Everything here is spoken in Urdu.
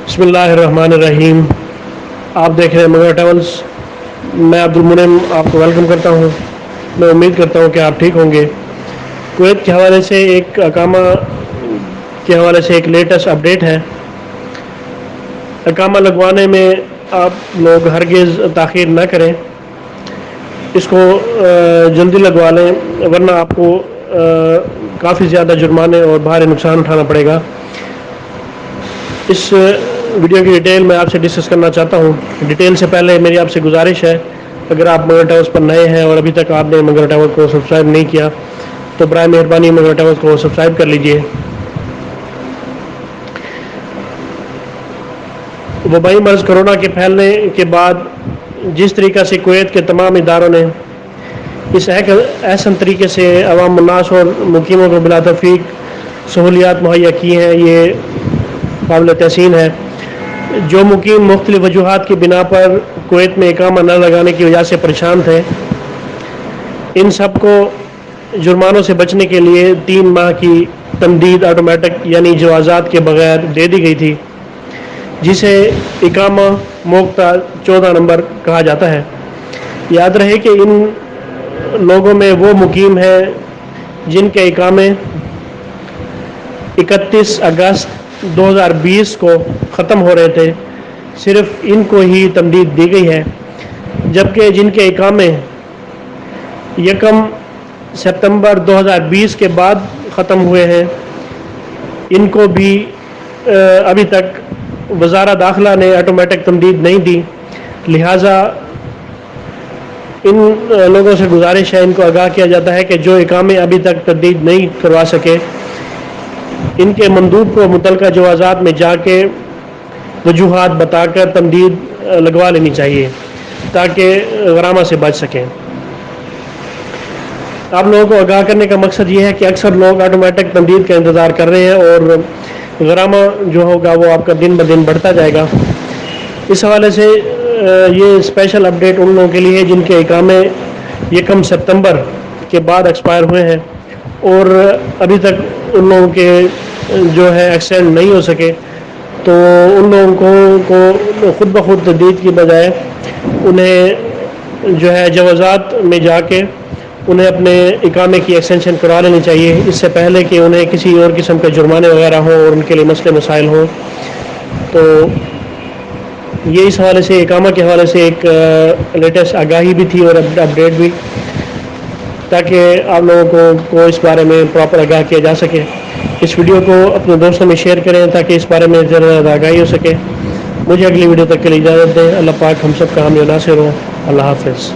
بسم اللہ الرحمن الرحیم۔ آپ دیکھ رہے ہیں مگر ٹریولز۔ میں عبد المنعم آپ کو ویلکم کرتا ہوں۔ میں امید کرتا ہوں کہ آپ ٹھیک ہوں گے۔ کویت کے حوالے سے ایک اقامہ کے حوالے سے ایک لیٹسٹ اپڈیٹ ہے۔ اقامہ لگوانے میں آپ لوگ ہرگز تاخیر نہ کریں، اس کو جلدی لگوا لیں، ورنہ آپ کو کافی زیادہ جرمانے اور بھاری نقصان اٹھانا پڑے گا۔ اس ویڈیو کی ڈیٹیل میں آپ سے ڈسکس کرنا چاہتا ہوں۔ ڈیٹیل سے پہلے میری آپ سے گزارش ہے، اگر آپ مگر ٹریولز پر نئے ہیں اور ابھی تک آپ نے مگر ٹریولز کو سبسکرائب نہیں کیا تو برائے مہربانی مگر ٹریولز کو سبسکرائب کر لیجئے۔ وبائی مرض کرونا کے پھیلنے کے بعد جس طریقہ سے کویت کے تمام اداروں نے اس احسن طریقے سے عوام الناس اور مقیموں کو بلا تفریق سہولیات مہیا کی ہیں، یہ قابل تحسین ہے۔ جو مقیم مختلف وجوہات کی بنا پر کویت میں اقامہ نہ لگانے کی وجہ سے پریشان تھے، ان سب کو جرمانوں سے بچنے کے لیے 3 ماہ کی تمدید آٹومیٹک یعنی جوازات کے بغیر دے دی گئی تھی، جسے اقامہ موقع 14 نمبر کہا جاتا ہے۔ یاد رہے کہ ان لوگوں میں وہ مقیم ہیں جن کے اقامے 31 اگست 2020 کو ختم ہو رہے تھے، صرف ان کو ہی تمدید دی گئی ہے، جبکہ جن کے اقامے 1 ستمبر 2020 کے بعد ختم ہوئے ہیں، ان کو بھی ابھی تک وزارت داخلہ نے آٹومیٹک تمدید نہیں دی۔ لہٰذا ان لوگوں سے گزارش ہے، ان کو آگاہ کیا جاتا ہے کہ جو اقامے ابھی تک تمدید نہیں کروا سکے، ان کے مندوب کو متعلقہ جوازات میں جا کے وجوہات بتا کر تمدید لگوا لینی چاہیے تاکہ غرامہ سے بچ سکیں۔ آپ لوگوں کو آگاہ کرنے کا مقصد یہ ہے کہ اکثر لوگ آٹومیٹک تمدید کا انتظار کر رہے ہیں اور غرامہ جو ہوگا وہ آپ کا دن بدن بڑھتا جائے گا۔ اس حوالے سے یہ اسپیشل اپڈیٹ ان لوگوں کے لیے ہے جن کے اقامے 1 ستمبر کے بعد ایکسپائر ہوئے ہیں اور ابھی تک ان لوگوں کے جو ہے ایکسٹینڈ نہیں ہو سکے، تو ان لوگوں کو خود بخود تمدید کی بجائے انہیں جو ہے جوازات میں جا کے انہیں اپنے اقامے کی ایکسٹینشن کرا لینی چاہیے، اس سے پہلے کہ انہیں کسی اور قسم کے جرمانے وغیرہ ہوں اور ان کے لیے مسئلے مسائل ہوں۔ تو یہ اس حوالے سے اقامہ کے حوالے سے ایک لیٹسٹ آگاہی بھی تھی اور اپڈیٹ بھی، تاکہ آپ لوگوں کو اس بارے میں پراپر آگاہ کیا جا سکے۔ اس ویڈیو کو اپنے دوستوں میں شیئر کریں تاکہ اس بارے میں زیادہ آگاہی ہو سکے۔ مجھے اگلی ویڈیو تک کے لیے اجازت دیں۔ اللہ پاک ہم سب کا حامی و ناصر ہو۔ اللہ حافظ۔